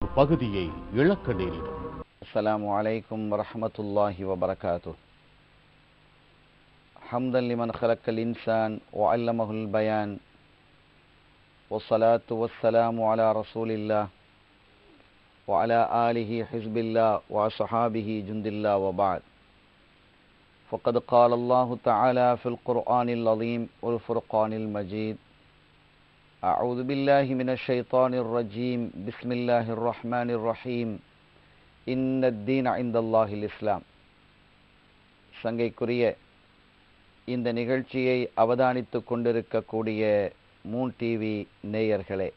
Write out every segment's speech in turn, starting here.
பகுதியை இழக்க நேரிடும். அஸ்ஸலாமு அலைக்கும் வரஹ்மத்துல்லாஹி வபரகாத்துஹ். ஹம்தன் லிமன் ஹலக்கல் இன்சான் வ அல்லமஹுல் பயான் வஸ்ஸலாத்து வஸ்ஸலாமு அலா ரசூலில்லாஹ் வ அலா ஆலிஹி ஹிஸ்பில்லாஹ் வ ஸஹாபிஹி ஜுந்தில்லாஹ் வ பஅத். ஃபக்கத் கால அல்லாஹு தஆலா ஃபில் குர்ஆனில் அஸீம் வல் ஃபுர்கானில் மஜீத். أعوذ بالله من الشيطان الرجيم بسم الله الرحمن الرحيم إن الدين عند الله الإسلام. சங்கைக்குரிய இந்த நிகழ்ச்சியை அவதானித்து கொண்டிருக்கக்கூடிய மூன் டிவி நேயர்களே,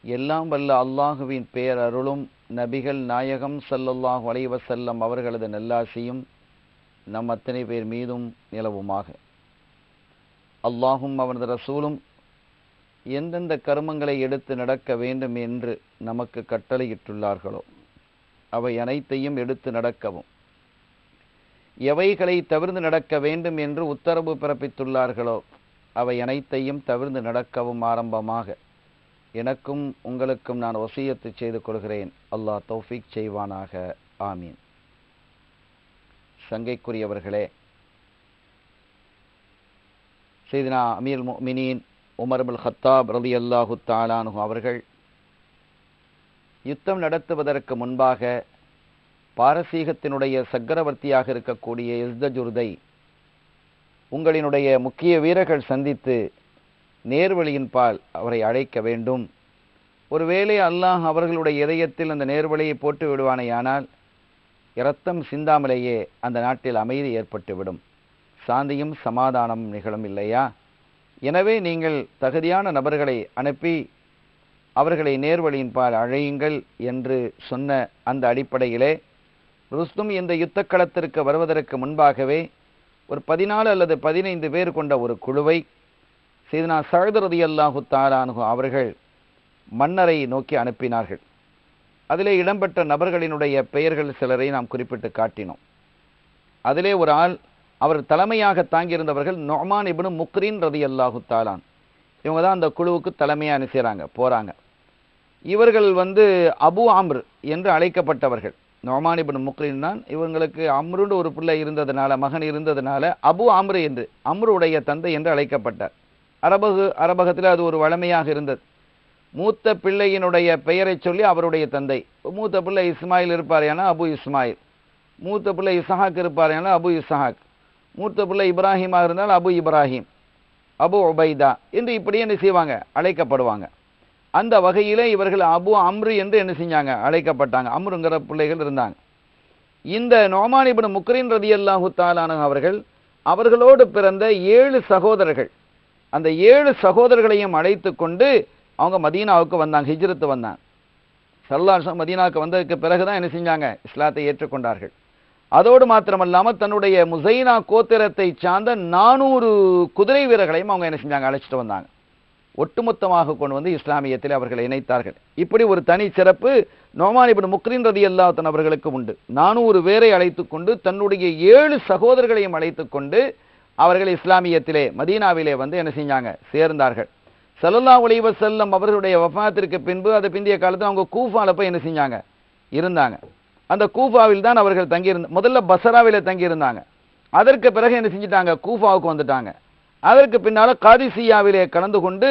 எல்லாம் வல்ல அல்லாஹுவின் பேரருளும் நபிகள் நாயகம் ஸல்லல்லாஹு அலைஹி வஸல்லம் அவர்களது நல்லாசியும் நம் அத்தனை பேர் மீதும் நிலவுமாக. அல்லாஹும் அவனது ரசூலும் எந்தெந்த கர்மங்களை எடுத்து நடக்க வேண்டும் என்று நமக்கு கட்டளையிட்டுள்ளார்களோ அவை அனைத்தையும் எடுத்து நடக்கவும், எவைகளை தவிர்த்து நடக்க வேண்டும் என்று உத்தரவு பிறப்பித்துள்ளார்களோ அவை அனைத்தையும் தவிர்த்து நடக்கவும் ஆரம்பமாக எனக்கும் உங்களுக்கும் நான் வசியத்து செய்து கொள்கிறேன். அல்லாஹ் தௌஃபீக் செய்வானாக. ஆமீன். சங்கைக்குரியவர்களே, சையதுனா அமீருல் முஃமினீன் உமர் இப்னுல் கத்தாப் ரலியல்லாஹு தஆலா அன்ஹு அவர்கள் யுத்தம் நடத்துவதற்கு முன்பாக பாரசீகத்தினுடைய சக்கரவர்த்தியாக இருக்கக்கூடிய இஸ்தஜுர்தை உங்களினுடைய முக்கிய வீரர்கள் சந்தித்து நேர்வழியின் பால் அவரை அழைக்க வேண்டும். ஒருவேளை அல்லாஹ் அவர்களுடைய இதயத்தில் அந்த நேர்வழியை போட்டு விடுவானேயானால் இரத்தம் சிந்தாமலேயே அந்த நாட்டில் அமைதி ஏற்பட்டுவிடும், சாந்தியும் சமாதானம் நிகழும் இல்லையா? எனவே நீங்கள் தகுதியான நபர்களை அனுப்பி அவர்களை நேர்வழியின் பால் அழையுங்கள் என்று சொன்ன அந்த அடிப்படையிலே ருஸ்தும் இந்த யுத்தக்களத்திற்கு வருவதற்கு முன்பாகவே ஒரு 14 அல்லது 15 பேர் கொண்ட ஒரு குழுவை சையதுனா ஸஅத் ரலியல்லாஹு தஆலா அன்ஹு அவர்கள் மன்னரை நோக்கி அனுப்பினார்கள். அதிலே இடம்பெற்ற நபர்களினுடைய பெயர்கள் சிலரை நாம் குறிப்பிட்டு காட்டினோம். அதிலே ஒரு ஆள், அவர் தலைமையாக தாங்கியிருந்தவர்கள் நுஅமான் இப்னு முக்ரின் ரலியல்லாஹு தஆலா. இவங்க தான் அந்த குழுவுக்கு தலைமையாக அனுப்பிச்சாங்க போகிறாங்க. இவர்கள் அபு அம்ர் என்று அழைக்கப்பட்டவர்கள். நுஅமான் இப்னு முக்ரின் தான் இவங்களுக்கு அம்ருன்னு ஒரு பிள்ளை இருந்ததுனால, மகன் இருந்ததுனால அபு அம்ரு என்று, அம்ருடைய தந்தை என்று அழைக்கப்பட்டார். அரபகத்தில் அது ஒரு வழமையாக இருந்தது. மூத்த பிள்ளையினுடைய பெயரை சொல்லி அவருடைய தந்தை, மூத்த பிள்ளை இஸ்மாயில் இருப்பார் ஏன்னா அபு இஸ்மாயில், மூத்த பிள்ளை இஸ்ஹாக் இருப்பார் ஏன்னா அபு இஸ்ஹாக், மூத்த பிள்ளை இப்ராஹிமாக இருந்தால் அபு இப்ராஹிம், அபு உபைதா என்று இப்படி என்ன செய்வாங்க, அழைக்கப்படுவாங்க. அந்த வகையிலே இவர்கள் அபு அம்ரு என்று என்ன செஞ்சாங்க, அழைக்கப்பட்டாங்க. அம்ருங்கிற பிள்ளைகள் இருந்தாங்க. இந்த நுஅமான் இப்னு முக்ரின் ரலியல்லாஹு தஆலா அவர்கள் அவர்களோடு பிறந்த 7 சகோதரர்கள், அந்த 7 சகோதரர்களையும் அழைத்து கொண்டு அவங்க மதீனாவுக்கு வந்தாங்க, ஹிஜ்ரத்து வந்தாங்க. ஸல்லல்லாஹு அலைஹி வஸல்லம் மதீனாவுக்கு வந்ததுக்கு பிறகுதான் என்ன செஞ்சாங்க, இஸ்லாத்தை ஏற்றுக்கொண்டார்கள். அதோடு மாத்திரமல்லாமல் தன்னுடைய முசைனா கோத்திரத்தை சார்ந்த 400 குதிரை வீரர்களையும் அவங்க என்ன செஞ்சாங்க, அழைச்சிட்டு வந்தாங்க. ஒட்டுமொத்தமாக கொண்டு வந்து இஸ்லாமியத்தில் அவர்களை இணைத்தார்கள். இப்படி ஒரு தனி சிறப்பு நுஅமான் இப்னு முக்ரின் ரலியல்லாஹு தஆலா அவர்களுக்கு உண்டு. 400 பேரை அழைத்து கொண்டு தன்னுடைய 7 சகோதரர்களையும் அழைத்து கொண்டு அவர்கள் இஸ்லாமியத்திலே மதீனாவிலே என்ன செஞ்சாங்க, சேர்ந்தார்கள். ஸல்லல்லாஹு அலைஹி வஸல்லம் அவர்களுடைய வஃபாத்திற்கு பின்பு, அது பிந்திய காலத்தில் அவங்க கூஃபால போய் என்ன செஞ்சாங்க, இருந்தாங்க. அந்த கூஃபாவில் தான் அவர்கள் முதல்ல பஸ்ராவிலே தங்கியிருந்தாங்க. அதற்கு பிறகு என்ன செஞ்சிட்டாங்க, கூஃபாவுக்கு வந்துட்டாங்க. அதற்கு பின்னால் காதிசியாவிலே கலந்து கொண்டு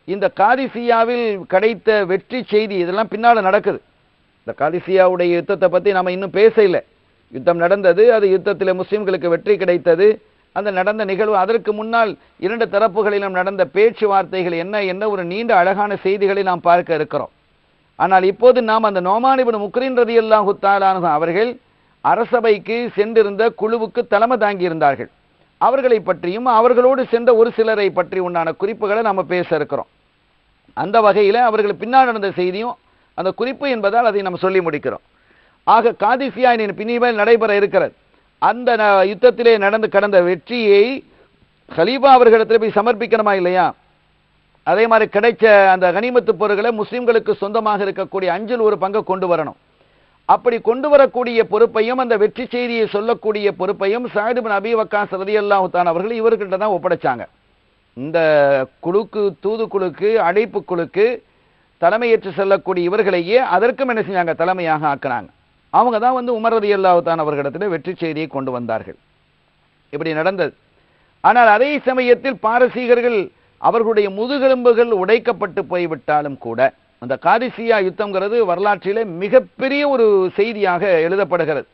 இந்த காதிசியாவில் கிடைத்த வெற்றி செய்தி இதெல்லாம் பின்னால் நடக்குது. இந்த காதிசியாவுடைய யுத்தத்தை பற்றி நம்ம இன்னும் பேச இல்லை. யுத்தம் நடந்தது, அது யுத்தத்தில் முஸ்லிம்களுக்கு வெற்றி கிடைத்தது, அந்த நடந்த நிகழ்வு. அதற்கு முன்னால் 2 தரப்புகளிலும் நடந்த பேச்சுவார்த்தைகள் என்ன ஒரு நீண்ட அழகான செய்திகளை நாம் பார்க்க இருக்கிறோம். ஆனால் இப்போது நாம் அந்த நுஅமான் இப்னு முக்ரின் ரலியல்லாஹு தஆலா அன்ஹு அவர்கள் அரசபைக்கு சென்றிருந்த குழுவுக்கு தலைமை தாங்கியிருந்தார்கள். அவர்களை பற்றியும் அவர்களோடு சென்ற ஒரு சிலரை பற்றி உண்டான குறிப்புகளை நாம் பேச இருக்கிறோம். அந்த வகையில் அவர்கள் பின்னால் நடந்த செய்தியும் அந்த குறிப்பு என்பதால் அதை நம்ம சொல்லி முடிக்கிறோம். ஆக காதிசியா பின்னில் நடைபெற இருக்கிறது. அந்த யுத்தத்திலே கடந்த வெற்றியை கலீஃபா அவர்களிடத்தில் போய் சமர்ப்பிக்கணுமா இல்லையா? அதே மாதிரி கிடைச்ச அந்த கனிமத்து பொருட்களை முஸ்லிம்களுக்கு சொந்தமாக இருக்கக்கூடிய 5ல் ஒரு பங்கை கொண்டு வரணும். அப்படி கொண்டு வரக்கூடிய பொறுப்பையும் அந்த வெற்றி செய்தியை சொல்லக்கூடிய பொறுப்பையும் ஸஅத் இப்னு அபீ வக்காஸ் ரலியல்லாஹு தஆலா அவர்கள் இவர்கிட்ட தான் ஒப்படைச்சாங்க. இந்த குழுக்கு, தூதுக்குழுக்கு, அழைப்பு குழுக்கு தலைமையேற்று செல்லக்கூடிய இவர்களையே அதற்கும் என்ன செஞ்சாங்க, தலைமையாக ஆக்கினாங்க. அவங்க தான் வந்து உமர் ரலியல்லாஹு தஆலா அவர்களிடத்தில் வெற்றி செய்தியை கொண்டு வந்தார்கள். இப்படி நடந்தது. ஆனால் அதே சமயத்தில் பாரசீகர்கள் அவர்களுடைய முதுகெலும்புகள் உடைக்கப்பட்டு போய்விட்டாலும் கூட அந்த காதிசியா யுத்தம்ங்கிறது வரலாற்றிலே மிகப்பெரிய ஒரு செய்தியாக எழுதப்படுகிறது.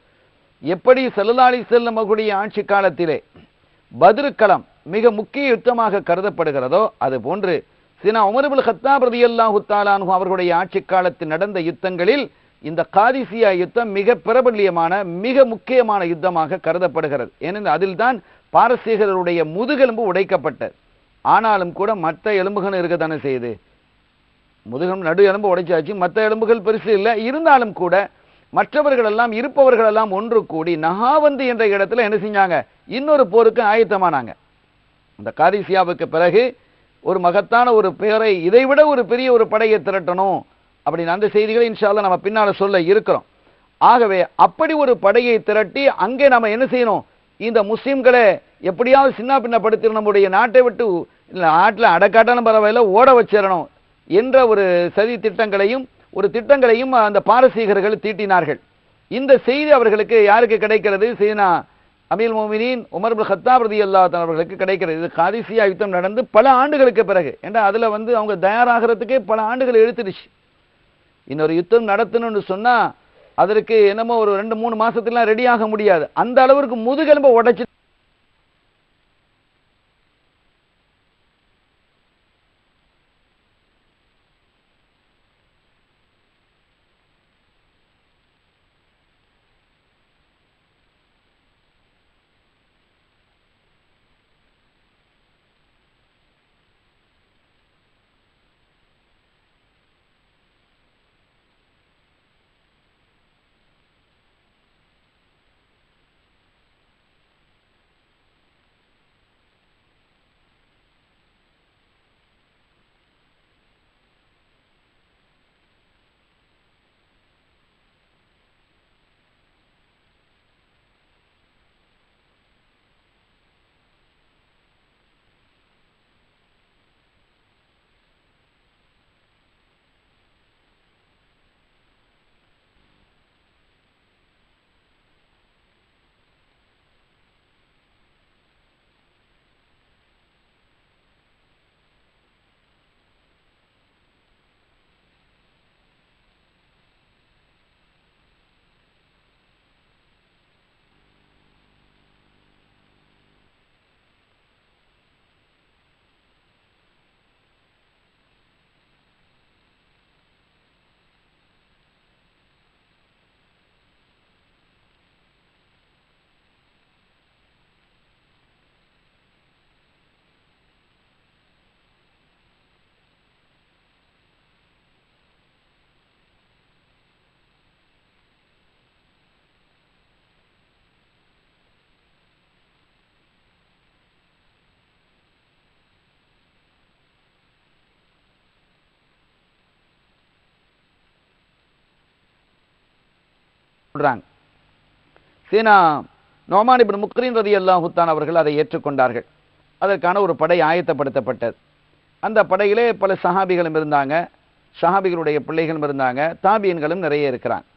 எப்படி ஸல்லல்லாஹு அலைஹி வஸல்லம் அவர்களுடைய ஆட்சி காலத்திலே பத்ருக்களம் மிக முக்கிய யுத்தமாக கருதப்படுகிறதோ அதுபோன்று சீனா உமர் இப்னு கத்தாப் ரலியல்லாஹு தஆலா அன்ஹு அவர்களுடைய ஆட்சி காலத்தில் நடந்த யுத்தங்களில் இந்த காதிசியா யுத்தம் மிக பிரபல்யமான மிக முக்கியமான யுத்தமாக கருதப்படுகிறது. ஏனென்றால் அதில்தான் பாரசீகர்களுடைய முதுகெலும்பு உடைக்கப்பட்டது. ஆனாலும் கூட மற்ற எலும்புகள் இருக்கத்தானே செய்யுது. முதுகெலும்பு நடு எலும்பு உடைச்சாச்சு, மற்ற எலும்புகள் பெருசு இல்லை. இருந்தாலும் கூட மற்றவர்கள் எல்லாம் இருப்பவர்கள் எல்லாம் ஒன்று கூடி நகாவந்தி என்ற இடத்துல என்ன செஞ்சாங்க, இன்னொரு போருக்கு ஆயத்தமானாங்க. இந்த காதிசியாவுக்கு பிறகு ஒரு மகத்தான ஒரு பெயரை, இதைவிட ஒரு பெரிய ஒரு படையை திரட்டணும் அப்படின்னு அந்த செய்திகளை இன்ஷா அல்லாஹ் நம்ம பின்னால சொல்ல இருக்கிறோம். ஆகவே அப்படி ஒரு படையை திரட்டி அங்கே நம்ம என்ன செய்யணும், இந்த முஸ்லிம்களை எப்படியாவது சின்ன பின்னப்படுத்தி நம்முடைய நாட்டை விட்டு நாட்டில் அடக்காட்டாலும் பரவாயில்ல ஓட வச்சிடணும் என்ற ஒரு சதி திட்டங்களையும் அந்த பாரசீகர்கள் தீட்டினார்கள். இந்த செய்தி அவர்களுக்கு யாருக்கு கிடைக்கிறது, சீனா அமீர் மோமினின் உமர் இப்னு கத்தாப் ரலியல்லாஹு தஆலா அவர்களுக்கு கிடைக்கிறது. இது காதிசியா யுத்தம் நடந்து பல ஆண்டுகளுக்கு பிறகு, ஏன்னா அதுல வந்து அவங்க தயாராகிறதுக்கே பல ஆண்டுகள் எடுத்துடுச்சு. இன்னொரு யுத்தம் நடத்தணும்னு சொன்னா அதற்கு என்னமோ ஒரு 2-3 மாசத்துல ரெடி ஆக முடியாது. அந்த அளவுக்கு முதுகெலும்பை உடைச்சு சொல்றாங்க. சீனா நோமான் இப்னு முக்ரின் ரலியல்லாஹு தஆலா அவர்கள் அதை ஏற்றுக்கொண்டார்கள். அதற்கான ஒரு படை ஆயத்தப்படுத்தப்பட்டது. அந்த படையிலே பல சஹாபிகளும் இருந்தாங்க, சஹாபிகளுடைய பிள்ளைகளும் இருந்தாங்க, தாபியன்களும் நிறைய இருக்கிறாங்க.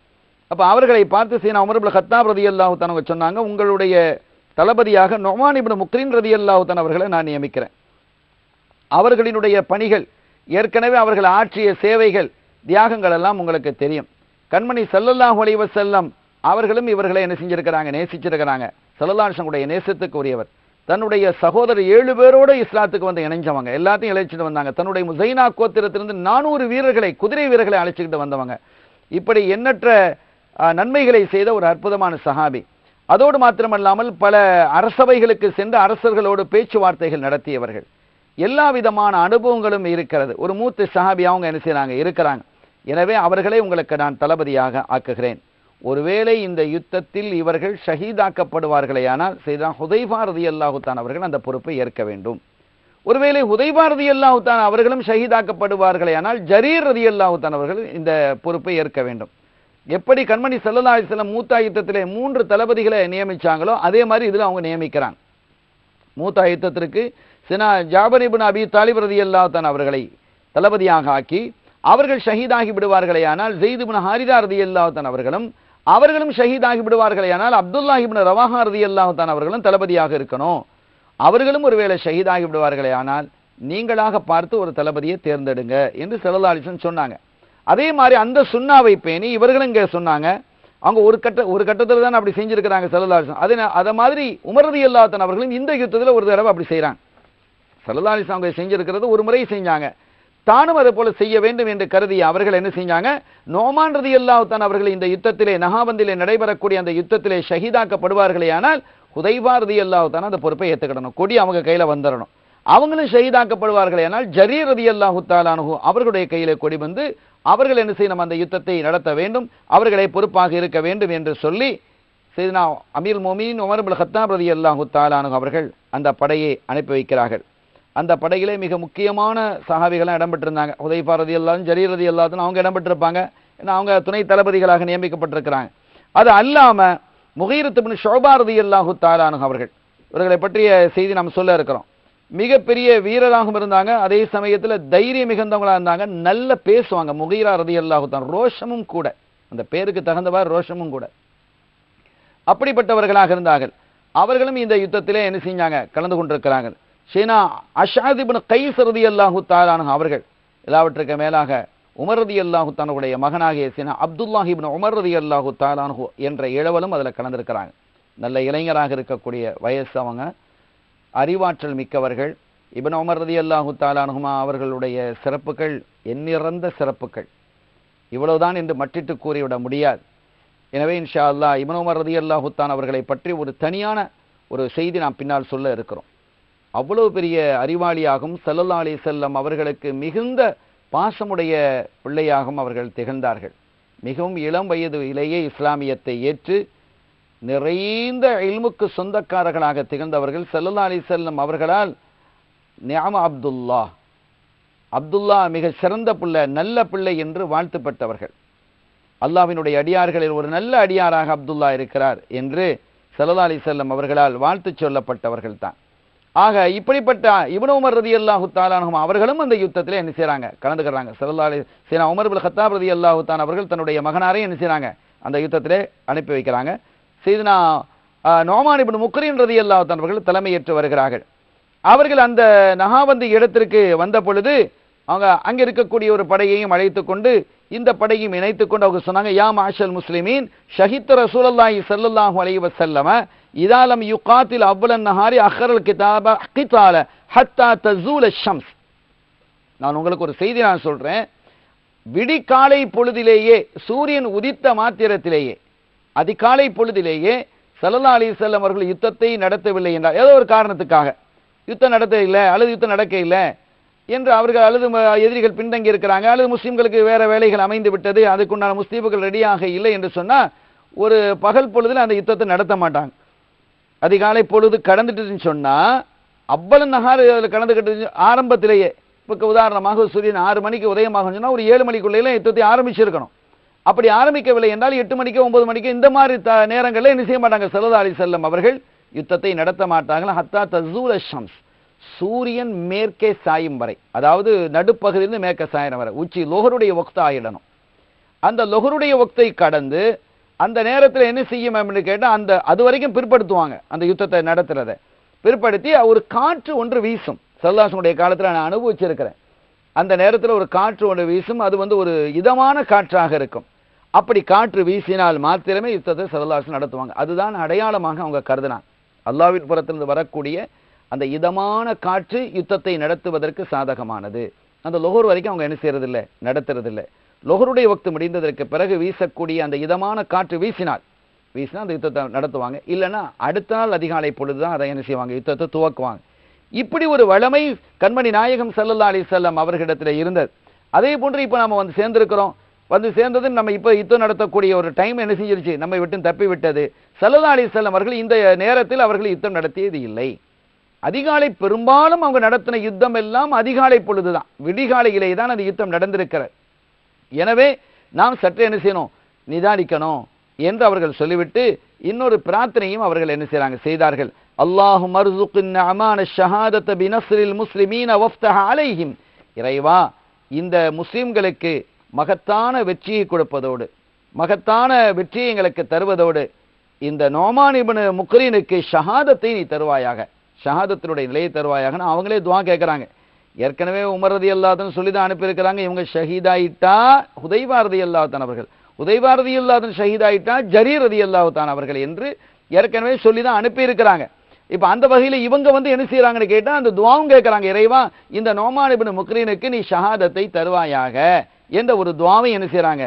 அப்ப அவர்களை பார்த்து சீனா உமர் இப்னு கத்தாப் ரலியல்லாஹு தஆலா சொன்னாங்க, உங்களுடைய தளபதியாக நோமான் இப்னு முக்ரின் ரலியல்லாஹு தஆலா அவர்களை நான் நியமிக்கிறேன். அவர்களினுடைய பணிகள், ஏற்கனவே அவர்கள் ஆற்றிய சேவைகள், தியாகங்கள் எல்லாம் உங்களுக்கு தெரியும். கண்மணி ஸல்லல்லாஹு அலைஹி வஸல்லம் அவர்களும் இவர்களை என்ன செஞ்சிருக்கிறாங்க, நேசிச்சிருக்கிறாங்க. ஸல்லல்லாஹு அலைஹி வஸல்லம் நேசத்துக்கு உரியவர். தன்னுடைய சகோதரர் 7 பேரோடு இஸ்லாத்துக்கு வந்து இணைஞ்சவங்க, எல்லாத்தையும் அழைச்சிட்டு வந்தாங்க. தன்னுடைய முசைனா கோத்திரத்திலிருந்து 400 வீரர்களை, குதிரை வீரர்களை அழைச்சிக்கிட்டு வந்தவங்க. இப்படி எண்ணற்ற நன்மைகளை செய்த ஒரு அற்புதமான சஹாபி. அதோடு மாத்திரமல்லாமல் பல அரசவைகளுக்கு சென்று அரசர்களோடு பேச்சுவார்த்தைகள் நடத்தியவர்கள். எல்லா விதமான அனுபவங்களும் இருக்கிறது. ஒரு மூத்த சஹாபி அவங்க என்ன செய்றாங்க, இருக்கிறாங்க. எனவே அவர்களை உங்களுக்கு நான் தளபதியாக ஆக்குகிறேன். ஒருவேளை இந்த யுத்தத்தில் இவர்கள் ஷஹீதாக்கப்படுவார்களேயானால் செய்தா ஹுதைஃபா ரலியல்லாஹு தஆலா அவர்கள் அந்த பொறுப்பை ஏற்க வேண்டும். ஒருவேளை ஹுதைஃபா ரலியல்லாஹு தஆலா அவர்களும் ஷஹீதாக்கப்படுவார்களேயானால் ஜரீர் ரலியல்லாஹு தஆலா அவர்கள் இந்த பொறுப்பை ஏற்க வேண்டும். எப்படி கண்மணி ஸல்லல்லாஹு அலைஹி வஸல்லம் மூத்தா யுத்தத்திலே 3 தளபதிகளை நியமிச்சாங்களோ அதே மாதிரி இதில் அவங்க நியமிக்கிறாங்க. மூத்தா யுத்தத்திற்கு சினா ஜாபர் இப்னு அபி தாலிப் ரலியல்லாஹு தஆலா அவர்களை தளபதியாக ஆக்கி, அவர்கள் ஷஹீதாகி விடுவார்களே ஆனால் ஸெய்த் இப்னு ஹாரிஸா ரலியல்லாஹு தஆலா அவர்களும் ஷஹீதாகி விடுவார்களே ஆனால் அப்துல்லாஹ் இப்னு ரவாஹா ரலியல்லாஹு தஆலா அவர்களும் தளபதியாக இருக்கணும். அவர்களும் ஒருவேளை ஷஹீதாகி விடுவார்களே ஆனால் நீங்களாக பார்த்து ஒரு தளபதியை தேர்ந்தெடுங்க என்று ஸல்லல்லாஹு அலைஹி வஸல்லம் சொன்னாங்க. அதே மாதிரி அந்த சுன்னாவை பேணி இவர்களும் இங்கே சொன்னாங்க. அவங்க ஒரு கட்டத்தில் தான் அப்படி செஞ்சிருக்கிறாங்க ஸல்லல்லாஹு அலைஹி வஸல்லம். அதை மாதிரி உமர் ரலியல்லாஹு தஆலா அவர்களும் இந்த யுத்தத்தில் ஒரு தடவை அப்படி செய்கிறாங்க. ஸல்லல்லாஹு அலைஹி வஸல்லம் அவங்க செஞ்சிருக்கிறது ஒரு முறை செஞ்சாங்க. தானும் அதை போல செய்ய வேண்டும் என்று கருதி அவர்கள் என்ன செஞ்சாங்க, நோமான் ரலியல்லாஹு தஆலா அவர்கள் இந்த யுத்தத்திலே நஹாவந்திலே நடைபெறக்கூடிய அந்த யுத்தத்திலே ஷஹீதாக்கப்படுவார்களே ஆனால் ஹுதைபா ரலியல்லாஹு தஆலா அந்த பொறுப்பை ஏற்றுக்கிடணும், கொடி அவங்க கையில் வந்துடணும். அவங்களும் ஷஹீதாக்கப்படுவார்களே ஆனால் ஜரீர் ரலியல்லாஹு தஆலா அன்ஹு அவர்களுடைய கையிலே கொடி வந்து அவர்கள் என்ன செய்யணும், அந்த யுத்தத்தை நடத்த வேண்டும், அவர்களை பொறுப்பாக இருக்க வேண்டும் என்று சொல்லி சையதுனா அமீருல் மோமினீன் உமர் இப்னு கத்தாப் ரலியல்லாஹு தஆலா அன்ஹு அவர்கள் அந்த படையை அனுப்பி வைக்கிறார்கள். அந்த படையிலே மிக முக்கியமான சஹாபிகளாக இடம்பெற்றிருந்தாங்க. ஹுதைஃபா ரலியல்லாஹு ஜரீர் ரலியல்லாஹு அவங்க இடம்பெற்றிருப்பாங்க. ஏன்னா அவங்க துணை தளபதிகளாக நியமிக்கப்பட்டிருக்கிறாங்க. அது அல்லாம முகீரத் இப்னு ஷுபா ரலியல்லாஹு தஆலா அன்ஹு அவர்கள், இவர்களை பற்றிய செய்தி நாம் சொல்ல இருக்கிறோம். மிகப்பெரிய வீரராகவும் இருந்தாங்க, அதே சமயத்தில் தைரியம் மிகுந்தவங்களா இருந்தாங்க, நல்ல பேசுவாங்க. முகீரா ரலியல்லாஹு தஆலா ரோஷமும் கூட, அந்த பேருக்கு தகுந்தவாறு ரோஷமும் கூட, அப்படிப்பட்டவர்களாக இருந்தார்கள். அவர்களும் இந்த யுத்தத்திலே என்ன செஞ்சாங்க, கலந்து கொண்டிருக்கிறார்கள். ஷேனா அஷ்அத் இப்னு கைஸ் ரலியல்லாஹு தஆலா அன்ஹு அவர்கள், எல்லாவற்றுக்கு மேலாக உமர் ரலியல்லாஹு தஆலா உடைய மகனாகிய ஷேனா அப்துல்லாஹ் இப்னு உமர் ரலியல்லாஹு தஆலா அன்ஹு என்ற இளவலும் அதில் கலந்திருக்கிறாங்க. நல்ல இளைஞராக இருக்கக்கூடிய வயசு, அவங்க அறிவாற்றல் மிக்கவர்கள். இப்னு உமர் ரலியல்லாஹு தஆலா அன்ஹுமா அவர்களுடைய சிறப்புகள் எண்ணிறந்த சிறப்புகள், இவ்வளவுதான் என்று மட்டிட்டு கூறிவிட முடியாது. எனவே இன்ஷா அல்லாஹ் இப்னு உமர் ரலியல்லாஹு தஆலா அவர்களை பற்றி ஒரு தனியான ஒரு செய்தி நாம் பின்னால் சொல்ல இருக்கிறோம். அவ்வளவு பெரிய அறிவாளியாகவும் ஸல்லல்லாஹு அலைஹி வஸல்லம் அவர்களுக்கு மிகுந்த பாசமுடைய பிள்ளையாகவும் அவர்கள் திகழ்ந்தார்கள். மிகவும் இளம் வயதிலேயே இஸ்லாமியத்தை ஏற்று நிறைந்த இல்முக்கு சொந்தக்காரர்களாக திகழ்ந்தவர்கள். ஸல்லல்லாஹு அலைஹி வஸல்லம் அவர்களால் நிஅம அப்துல்லா மிக சிறந்த பிள்ளை, நல்ல பிள்ளை என்று வாழ்த்துப்பட்டவர்கள். அல்லாஹ்வினுடைய அடியார்களில் ஒரு நல்ல அடியாராக அப்துல்லா இருக்கிறார் என்று ஸல்லல்லாஹு அலைஹி வஸல்லம் அவர்களால் வாழ்த்து சொல்லப்பட்டவர்கள் தான். ஆக இப்படிப்பட்ட இப்னு உமர் ரலியல்லாஹு தஆலா அன்ஹு அவர்களும் அந்த யுத்தத்தில் என்ன செய்றாங்க, கலந்துக்கிறாங்க. ஸல்லல்லாஹு அலைஹி வஸல்லம் உமர் இப்னு கத்தாப் ரலியல்லாஹு தஆலா அவர்கள் தன்னுடைய மகனாரை என்ன செய்றாங்க, அந்த யுத்தத்திலே அனுப்பி வைக்கிறாங்க. சையதுனா நோமான் இப்னு முக்ரின் ரலியல்லாஹு தஆலா அவர்கள் தலைமையேற்று வருகிறார்கள். அவர்கள் அந்த நஹாவந்தி இடத்திற்கு வந்த பொழுது அவங்க அங்க இருக்கக்கூடிய ஒரு படையையும் அழைத்துக் கொண்டு இந்த படையையும் இணைத்துக் கொண்டு அவங்க சொன்னாங்க, யா மாஷல் முஸ்லிமீன் ஷஹீத் ரசூலுல்லாஹி ஸல்லல்லாஹு அலைஹி வஸல்லம் இதா லம் யுகாத்தில் அவ்வலன் நஹாரி அஹ்ரல் கிதாப கிதால ஹத்தா தஸூல ஷம்ஸ். நான் உங்களுக்கு ஒரு செய்தி நான் சொல்றேன். விடிகாலை பொழுதிலேயே, சூரியன் உதித்த மாத்திரத்திலேயே, அதிகாலை பொழுதிலேயே ஸல்லல்லாஹு அலைஹி வஸல்லம் அவர்கள் யுத்தத்தை நடத்தவில்லை என்றால், ஏதோ ஒரு காரணத்துக்காக யுத்தம் நடத்த இல்லை அல்லது யுத்தம் நடக்க இல்லை என்று அவர்கள், அல்லது எதிரிகள் பின்தங்கி இருக்கிறாங்க, அல்லது முஸ்லிம்களுக்கு வேற வேலைகள் அமைந்து விட்டது, அதுக்குண்டான முஸ்லீம்கள் ரெடியாக இல்லை என்று சொன்னால் ஒரு பகல் பொழுதில் அந்த யுத்தத்தை நடத்த மாட்டாங்க. அதிகாலை பொழுது கடந்துட்டுன்னு சொன்னால் அவ்வளவு நகார் அதில் கலந்துக்கிட்டு ஆரம்பத்திலேயே, இப்போ உதாரணமாக சூரியன் 6 மணிக்கு உதயமாகும் சொன்னால் ஒரு 7 மணிக்குள்ளே யுத்தத்தை ஆரம்பிச்சிருக்கணும். அப்படி ஆரம்பிக்கவில்லை என்றால் 8 மணிக்கு 9 மணிக்கு இந்த மாதிரி நேரங்களில் என்ன செய்ய மாட்டாங்க, ஸல்லல்லாஹு அலைஹி வஸல்லம் அவர்கள் யுத்தத்தை நடத்த மாட்டார்கள். ஹத்தா தஸூல ஷம்ஸ், சூரியன் மேற்கே சாயும் வரை, அதாவது நடுப்பகுதியிலிருந்து மேற்கே சாயிரம் வரை, உச்சி லொஹருடைய வக்து ஆயிடணும். அந்த லொஹருடைய வக்தை கடந்து அந்த நேரத்தில் என்ன செய்யும் அப்படின்னு கேட்டால் அந்த அது வரைக்கும் பிற்படுத்துவாங்க. அந்த யுத்தத்தை நடத்துறதை பிற்படுத்தி ஒரு காற்று ஒன்று வீசும். ஸல்லல்லாஹு காலத்தில் நான் அனுபவிச்சிருக்கிறேன். அந்த நேரத்தில் ஒரு காற்று ஒன்று வீசும், அது ஒரு இதமான காற்றாக இருக்கும். அப்படி காற்று வீசினால் மாத்திரமே யுத்தத்தை ஸல்லல்லாஹு நடத்துவாங்க. அதுதான் அடையாளமாக அவங்க கருதினாங்க. அல்லாஹ்வின் புறத்திலிருந்து வரக்கூடிய அந்த இதமான காற்று யுத்தத்தை நடத்துவதற்கு சாதகமானது. அந்த லொஹர் வரைக்கும் அவங்க என்ன செய்யறதில்லை, நடத்துறதில்லை. லொஹருடைய வக்து முடிந்ததற்கு பிறகு வீசக்கூடிய அந்த இதமான காற்று வீசினால் அந்த யுத்தத்தை நடத்துவாங்க. இல்லைன்னா அடுத்த நாள் அதிகாலை பொழுதுதான் அதை என்ன செய்வாங்க, யுத்தத்தை துவக்குவாங்க. இப்படி ஒரு வளமை கண்மணி நாயகம் ஸல்லல்லாஹு அலைஹி வஸல்லம் அவர்களிடத்தில் இருந்தது. அதே போன்று இப்போ நம்ம சேர்ந்திருக்கிறோம். சேர்ந்தது நம்ம இப்போ யுத்தம் நடத்தக்கூடிய ஒரு டைம் என்ன செஞ்சிருச்சு, நம்மை விட்டு தப்பி விட்டது. ஸல்லல்லாஹு அலைஹி வஸல்லம் அவர்கள் இந்த நேரத்தில் அவர்கள் யுத்தம் நடத்தியது இல்லை. அதிகாலை பெரும்பாலும் அவங்க நடத்தின யுத்தம் எல்லாம் அதிகாலை பொழுதுதான், விடிகாலையிலே தான் அந்த யுத்தம் நடந்திருக்கிறது. எனவே நாம் சற்று என்ன செய்யணும், நிதானிக்கணும் என்று அவர்கள் சொல்லிவிட்டு இன்னொரு பிரார்த்தனையும் அவர்கள் என்ன செய்தார்கள். அல்லாஹும்ம அர்ஸுக்னா அமான ஷஹாதத பினஸ்ரில் முஸ்லிமீன வஃப்தஹ் அலைஹிம். இறைவா, இந்த முஸ்லிம்களுக்கு மகத்தான வெற்றியை கொடுப்பதோடு, மகத்தான வெற்றியை எங்களுக்கு தருவதோடு, இந்த நோமான் இப்னு முக்ரினுக்கு ஷஹாதத்தை நீ தருவாயாக, ஷஹாதத்தினுடைய நிலையை தருவாயாக. அவங்களே துவா கேட்குறாங்க. ஏற்கனவே உமர் ரலியல்லாஹு அன்ஹு சொல்லி தான் அனுப்பியிருக்கிறாங்க. இவங்க ஷஹீதாயிட்டா ஹுதைபா ரலியல்லாஹு தஆலா அவர்கள், ஹுதைபா ரலியல்லாஹு அன்ஹு ஷஹீதாயிட்டா ஜரீர் ரலியல்லாஹு தஆலா அவர்கள் என்று ஏற்கனவே சொல்லி தான் அனுப்பியிருக்கிறாங்க. இப்போ அந்த வகையில் இவங்க என்ன செய்யறாங்கன்னு கேட்டால் அந்த துவாவும் கேட்குறாங்க, இறைவா இந்த நோமான் இப்னு முக்ரினுக்கு நீ ஷஹாதத்தை தருவாயாக என்ற ஒரு துவாவை என்ன செய்யறாங்க,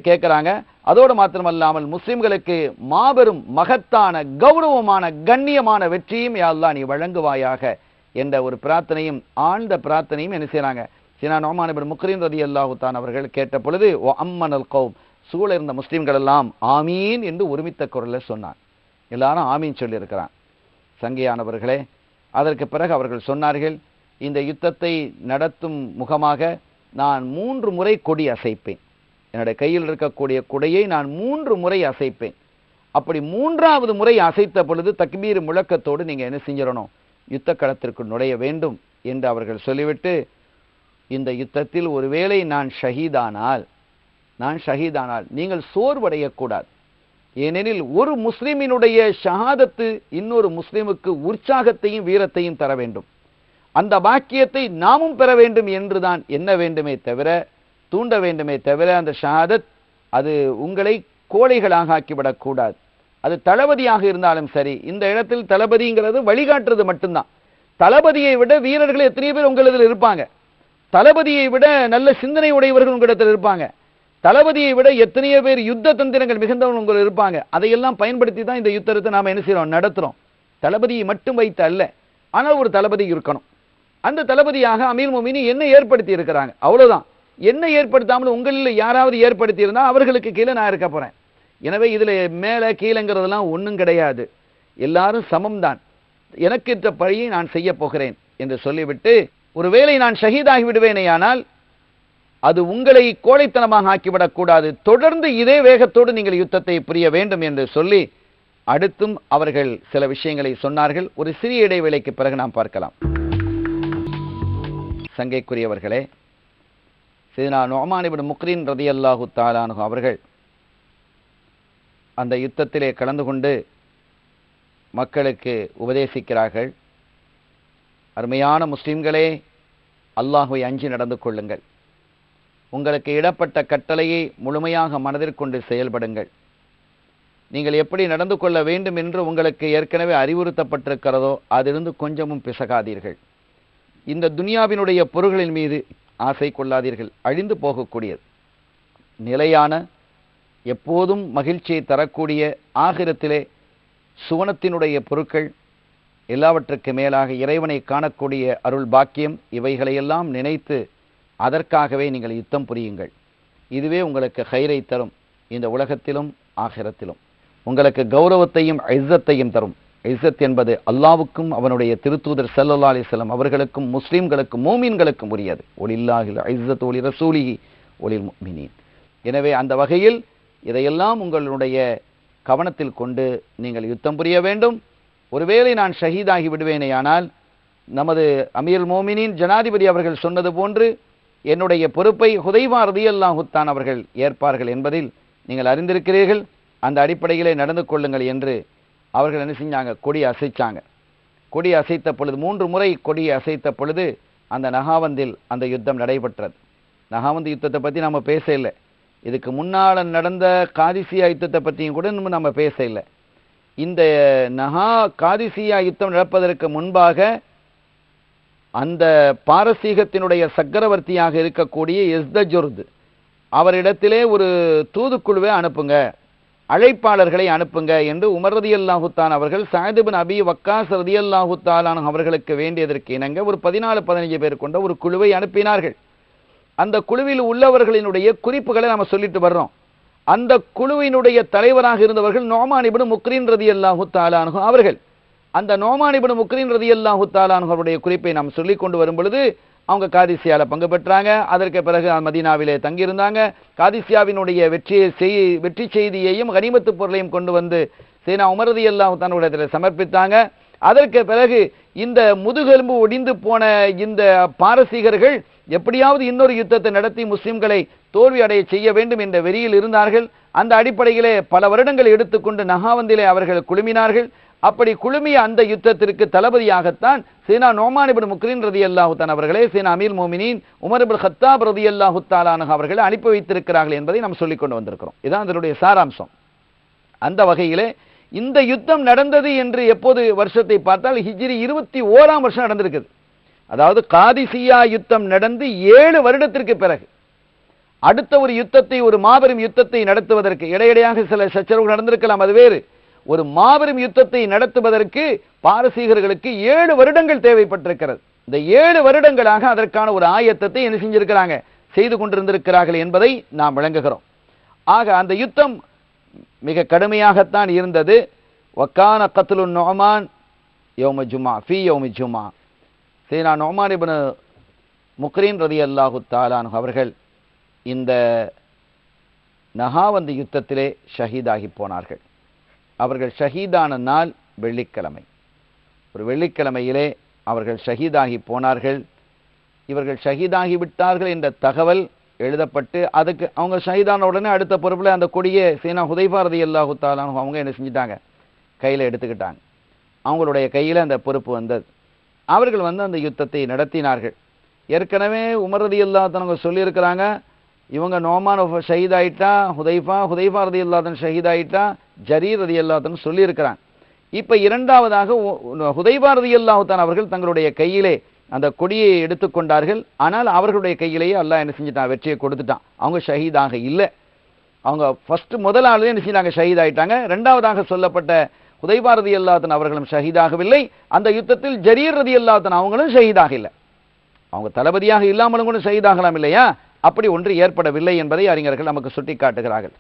கேட்குறாங்க. அதோடு மாத்திரமல்லாமல் முஸ்லிம்களுக்கு மாபெரும் மகத்தான கௌரவமான கண்ணியமான வெற்றியும் யா அல்லாஹ் நீ வழங்குவாயாக என்ற ஒரு பிரார்த்தனையும் ஆழ்ந்த பிரார்த்தனையும் என்ன செய்யறாங்க, சீனா நோமான் இப்னு முக்ரின் ரலியல்லாஹு தஆலா அவர்கள் கேட்ட பொழுது அம்மனல் கௌம், சூழ இருந்த முஸ்லிம்கள் எல்லாம் ஆமீன் என்று ஒருமித்த குரலில் சொன்னார். எல்லாரும் ஆமீன் சொல்லி இருக்கிறான். சங்கையானவர்களே, அதற்கு பிறகு அவர்கள் சொன்னார்கள், இந்த யுத்தத்தை நடத்தும் முகமாக நான் 3 முறை கொடி அசைப்பேன், என்னுடைய கையில் இருக்கக்கூடிய கொடையை நான் 3 முறை அசைப்பேன். அப்படி 3வது முறை அசைத்த பொழுது தக்பீர் முழக்கத்தோடு நீங்க என்ன செஞ்சிடணும், யுத்த களத்திற்கு நுழைய வேண்டும் என்று அவர்கள் சொல்லிவிட்டு, இந்த யுத்தத்தில் ஒருவேளை நான் ஷஹீதானால் நீங்கள் சோர்வடையக்கூடாது. ஏனெனில் ஒரு முஸ்லிமினுடைய ஷஹாதத்து இன்னொரு முஸ்லிமுக்கு உற்சாகத்தையும் வீரத்தையும் தர வேண்டும். அந்த பாக்கியத்தை நாமும் பெற வேண்டும் என்றுதான் என்ன வேண்டுமே தவிர, தூண்ட வேண்டுமே தவிர, அந்த ஷஹாதத் அது உங்களை கோழைகளாக ஆக்கிவிடக்கூடாது. அது தளபதியாக இருந்தாலும் சரி. இந்த இடத்தில் தளபதிங்கிறது வழிகாட்டுறது மட்டும்தான். தளபதியை விட வீரர்கள் எத்தனை பேர் உங்களிடத்தில் இருப்பாங்க, தளபதியை விட நல்ல சிந்தனை உடையவர்கள் உங்களிடத்தில் இருப்பாங்க, தளபதியை விட எத்தனையோ பேர் யுத்த தந்திரங்கள் மிகுந்தவர்கள் உங்கள் இருப்பாங்க. அதையெல்லாம் பயன்படுத்தி தான் இந்த யுத்தத்தை நாம் என்ன செய்யறோம், நடத்துறோம். தளபதியை மட்டும் வைத்து அல்ல, ஆனால் ஒரு தளபதி இருக்கணும். அந்த தளபதியாக அமீர் மோமினீன் என்ன ஏற்படுத்தி இருக்கிறாங்க, அவ்வளவுதான். என்ன ஏற்படுத்தாமல் உங்களில் யாராவது ஏற்படுத்தி இருந்தால் அவர்களுக்கு கீழே நான் இருக்க போறேன். எனவே இதுல மேலே கீழங்கிறதெல்லாம் ஒன்றும் கிடையாது, எல்லாரும் சமம்தான். எனக்கு இந்த பழியை நான் செய்ய போகிறேன் என்று சொல்லிவிட்டு, ஒருவேளை நான் ஷஹீதாகி விடுவேனேயானால் அது உங்களை கோழைத்தனமாக ஆக்கிவிடக்கூடாது, தொடர்ந்து இதே வேகத்தோடு நீங்கள் யுத்தத்தை புரிய வேண்டும் என்று சொல்லி அடுத்தும் அவர்கள் சில விஷயங்களை சொன்னார்கள். ஒரு சிறிய இடைவேளைக்கு பிறகு நாம் பார்க்கலாம். சங்கைக்குரியவர்களே, சையதுனா நுஅமான் இப்னு முக்ரின் ரலியல்லாஹு தஆலா அன்ஹு அவர்கள் அந்த யுத்தத்திலே கலந்து கொண்டு மக்களுக்கு உபதேசிக்கிறார்கள். அருமையான முஸ்லிம்களே, அல்லாஹ்வை அஞ்சி நடந்து கொள்ளுங்கள், உங்களுக்கு இடப்பட்ட கட்டளையை முழுமையாக மனதிற்கொண்டு செயல்படுங்கள், நீங்கள் எப்படி நடந்து கொள்ள வேண்டும் என்று உங்களுக்கு ஏற்கனவே அறிவுறுத்தப்பட்டிருக்கிறதோ அதிலிருந்து கொஞ்சமும் பிசகாதீர்கள். இந்த துனியாவினுடைய பொருள்களின் மீது ஆசை கொள்ளாதீர்கள், அழிந்து போகக்கூடியது. நிலையான எப்போதும் மகிழ்ச்சியை தரக்கூடிய ஆகிரத்திலே சுவனத்தினுடைய பொருட்கள், எல்லாவற்றுக்கு மேலாக இறைவனை காணக்கூடிய அருள் பாக்கியம், இவைகளையெல்லாம் நினைத்து அதற்காகவே நீங்கள் யுத்தம் புரியுங்கள். இதுவே உங்களுக்கு ஹைரை தரும், இந்த உலகத்திலும் ஆகிரத்திலும் உங்களுக்கு கௌரவத்தையும் இஸ்ஸத்தையும் தரும். இஸ்ஸத் என்பது அல்லாஹ்வுக்கும் அவனுடைய திருத்தூதர் ஸல்லல்லாஹு அலைஹி வஸல்லம் அவர்களுக்கும் முஸ்லிம்களுக்கும் மூமின்களுக்கும் உரியது. ஒலில்லாஹில் இஸ்ஸத் ஒலி ரசூலிஹி ஒலில் முஃமினீன். எனவே அந்த வகையில் இதையெல்லாம் உங்களுடைய கவனத்தில் கொண்டு நீங்கள் யுத்தம் புரிய வேண்டும். ஒருவேளை நான் ஷஹீதாகி விடுவேனேயானால் நமது அமீருல் மோமினீன் ஜனாதிபதி அவர்கள் சொன்னது போன்று என்னுடைய பொறுப்பை ஹுதைபா ரலியல்லாஹு தஆலா அவர்கள் ஏற்பார்கள் என்பதில் நீங்கள் அறிந்திருக்கிறீர்கள். அந்த அடிப்படையிலே நடந்து கொள்ளுங்கள் என்று அவர்கள் என்ன செஞ்சாங்க, கொடி அசைச்சாங்க. கொடி அசைத்த பொழுது 3 முறை கொடியை அசைத்த பொழுது அந்த நகாவந்தில் அந்த யுத்தம் நடைபெற்றது. நகாவந்தி யுத்தத்தை பற்றி நம்ம பேச இல்லை. இதுக்கு முன்னால் நடந்த காதிசியா யுத்தத்தை பற்றியும் கூட நம்ம பேச இல்லை. இந்த காதிசியா யுத்தம் நடப்பதற்கு முன்பாக அந்த பாரசீகத்தினுடைய சக்கரவர்த்தியாக இருக்கக்கூடிய யஸ்தஜுர்த் அவரிடத்திலே ஒரு தூதுக்குழுவை அனுப்புங்க, அழைப்பாளர்களை அனுப்புங்க என்று உமர் ரலியல்லாஹு தஆலா அவர்கள் சஅத் இப்னு அபி வக்காஸ் ரலியல்லாஹு தஆலா அவர்களுக்கு வேண்டியதற்கு இணங்க ஒரு 14-15 பேர் கொண்ட ஒரு குழுவை அனுப்பினார்கள். அந்த குழுவில் உள்ளவர்களினுடைய குறிப்புகளை நாம் சொல்லிட்டு வர்றோம். அந்த குழுவினுடைய தலைவராக இருந்தவர்கள் நுஅமான் இப்னு முக்ரின் ரலியல்லாஹு தஆலா அன்ஹு அவர்கள். அந்த நுஅமான் இப்னு முக்ரின் ரலியல்லாஹு தஆலா அன்ஹு அவருடைய குறிப்பை நாம் சொல்லிக் கொண்டு வரும் பொழுது அவங்க காதிசியால பங்கு பெற்றாங்க. அதற்கு பிறகு மதீனாவிலே தங்கியிருந்தாங்க. காதிசியாவினுடைய வெற்றி செய்தியையும் கனிமத்து பொருளையும் கொண்டு வந்து சையதுனா உமர் ரலியல்லாஹு தஆலா இடத்தில் சமர்ப்பித்தாங்க. அதற்கு பிறகு இந்த முதுகெலும்பு ஒடிந்து போன இந்த பாரசீகர்கள் எப்படியாவது இன்னொரு யுத்தத்தை நடத்தி முஸ்லிம்களை தோல்வி அடைய செய்ய வேண்டும் என்ற வெறியில் இருந்தார்கள். அந்த அடிப்படையிலே பல வருடங்களை எடுத்துக்கொண்டு நகாவந்திலே அவர்கள் குழுமினார்கள். அப்படி குழுமிய அந்த யுத்தத்திற்கு தளபதியாகத்தான் சீனா நோமான் இப்னு முக்ரின் ரலியல்லாஹு தஆலா அவர்களே சீனா அமீர் மோமினின் உமர் இப்னு கத்தாப் ரலியல்லாஹு தஆலா அன்ஹு அவர்களை அனுப்பி வைத்திருக்கிறார்கள் என்பதை நாம் சொல்லிக் கொண்டு வந்திருக்கிறோம். இதான் அதனுடைய சாராம்சம். அந்த வகையிலே இந்த யுத்தம் நடந்தது என்று எப்போது வருஷத்தை பார்த்தால் ஹிஜ்ரி 21ஆம் வருஷம் நடந்திருக்குது. அதாவது காதிசியா யுத்தம் நடந்து 7 வருடத்திற்கு பிறகு அடுத்த ஒரு யுத்தத்தை, ஒரு மாபெரும் யுத்தத்தை நடத்துவதற்கு, இடையிடையாக சில சச்சரவுகள் நடந்திருக்கலாம், அது வேறு. ஒரு மாபெரும் யுத்தத்தை நடத்துவதற்கு பாரசீகர்களுக்கு 7 வருடங்கள் தேவைப்பட்டிருக்கிறது. இந்த 7 வருடங்களாக அதற்கான ஒரு ஆயத்தத்தை என்ன செஞ்சிருக்கிறாங்க, செய்து கொண்டிருந்திருக்கிறார்கள் என்பதை நாம் விளங்குகிறோம். ஆக அந்த யுத்தம் மிக கடுமையாகத்தான் இருந்தது. வக்கான கத்லு நுஅமான் யௌம ஜுமா ஃபீ யௌமி ஜுமா. சீனா நுஅமான் இப்னு முக்ரின் ரலியல்லாஹு தஆலா அன்ஹு அவர்கள் இந்த நகாவந்தி யுத்தத்திலே ஷஹீதாகி போனார்கள். அவர்கள் ஷஹீதான நாள் வெள்ளிக்கிழமை. ஒரு வெள்ளிக்கிழமையிலே அவர்கள் ஷஹீதாகி போனார்கள். இவர்கள் ஷஹீதாகி விட்டார்கள் என்ற தகவல் எழுதப்பட்டு அதுக்கு அவங்க ஷஹீதான உடனே அடுத்த பொறுப்பில் அந்த கொடியை சீனா ஹுதைஃபா ரலியல்லாஹு தஆலா அன்ஹு அவங்க என்ன செஞ்சிட்டாங்க, கையில் எடுத்துக்கிட்டாங்க. அவங்களுடைய கையில் அந்த பொறுப்பு வந்தது. அவர்கள் அந்த யுத்தத்தை நடத்தினார்கள். ஏற்கனவே உமர் ரலியல்லாஹு தஆலா அவங்க சொல்லியிருக்கிறாங்க, இவங்க நோமான் ஷஹீதாயிட்டா, ஹுதைஃபா ரலியல்லாஹு தஆலா ஷஹீதாயிட்டா, ஜரீர் ரலியல்லாஹு தஆலா சொல்லியிருக்கிறாங்க. இப்போ இரண்டாவதாக ஹுதைஃபா ரலியல்லாஹு தஆலா அவர்கள் தங்களுடைய கையிலே அந்த கொடியை எடுத்துக்கொண்டார்கள். ஆனால் அவர்களுடைய கையிலேயே அல்லாஹ் என்ன செஞ்சிட்டான், வெற்றியை கொடுத்துட்டான். அவங்க ஷஹீதாக இல்லை. அவங்க முதல் ஆளே என்ன செஞ்சாங்க, ஷஹீதாயிட்டாங்க. இரண்டாவதாக சொல்லப்பட்ட ஹுதைஃபா ரலியல்லாஹு தஆலா அவர்களும் ஷஹீதாகவில்லை. அந்த யுத்தத்தில் ஜரீர் ரலியல்லாஹு தஆலா அவங்களும் ஷஹீதாக இல்லை. அவங்க தளபதியாக இல்லாமலும் கூட ஷஹீதாகலாம் இல்லையா? அப்படி ஒன்று ஏற்படவில்லை என்பதை அறிஞர்கள் நமக்கு சுட்டி காட்டுகிறார்கள்.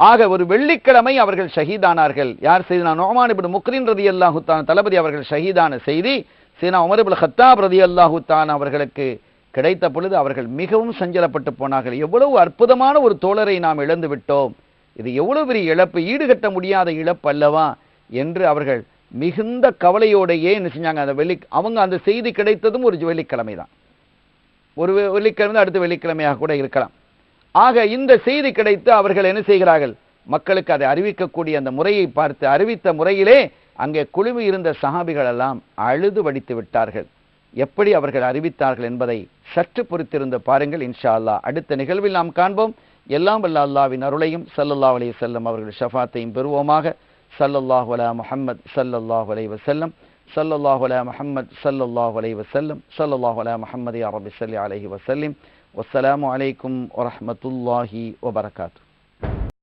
ஆக ஒரு வெள்ளிக்கிழமை அவர்கள் ஷஹீதானார்கள். யார் செய்தனா நுஅமான் இப்னு முக்ரின் ரலியல்லாஹு தஆலா தளபதி அவர்கள் ஷஹீதான செய்தி சீனா உமர் இப்னு கத்தாப் ரலியல்லாஹு தஆலா அவர்களுக்கு கிடைத்த பொழுது அவர்கள் மிகவும் சஞ்சலப்பட்டு போனார்கள். எவ்வளவு அற்புதமான ஒரு தோழரை நாம் இழந்து விட்டோம், இது எவ்வளவு பெரிய இழப்பு, ஈடுகட்ட முடியாத இழப்பு அல்லவா என்று அவர்கள் மிகுந்த கவலையோடையே என்ன செஞ்சாங்க. அவங்க அந்த செய்தி கிடைத்ததும் ஒரு வெள்ளிக்கிழமை தான். ஒரு வெள்ளிக்கிழமை அடுத்த வெள்ளிக்கிழமையாக கூட இருக்கலாம். ஆக இந்த செய்தி கிடைத்து அவர்கள் என்ன செய்கிறார்கள், மக்களுக்கு அதை அறிவிக்கக்கூடிய அந்த முறையை பார்த்து அறிவித்த முறையிலே அங்கே குழுமி இருந்த சஹாபிகள் எல்லாம் அழுது வடித்து விட்டார்கள். எப்படி அவர்கள் அறிவித்தார்கள் என்பதை சற்று பொறுத்திருந்து பாருங்கள். இன்ஷா அல்லாஹ் அடுத்த நிகழ்வில் நாம் காண்போம். எல்லாம் வல்ல அல்லாஹ்வின் அருளையும் ஸல்லல்லாஹு அலைஹி வஸல்லம் அவர்கள் ஷஃபாத்தையும் பெறுவோமாக. ஸல்லல்லாஹு அலா முஹம்மத் ஸல்லல்லாஹு அலைஹி வஸல்லம். ஸல்லல்லாஹு அலா முஹம்மத் ஸல்லல்லாஹு அலைஹி வஸல்லம். ஸல்லல்லாஹு அலா முஹம்மத் யா ரப்பி ஸல்லி அலைஹி வஸல்லம். வஸ்ஸலாமு அலைக்கும் வரஹ்மத்துல்லாஹி வபரகாத்துஹு.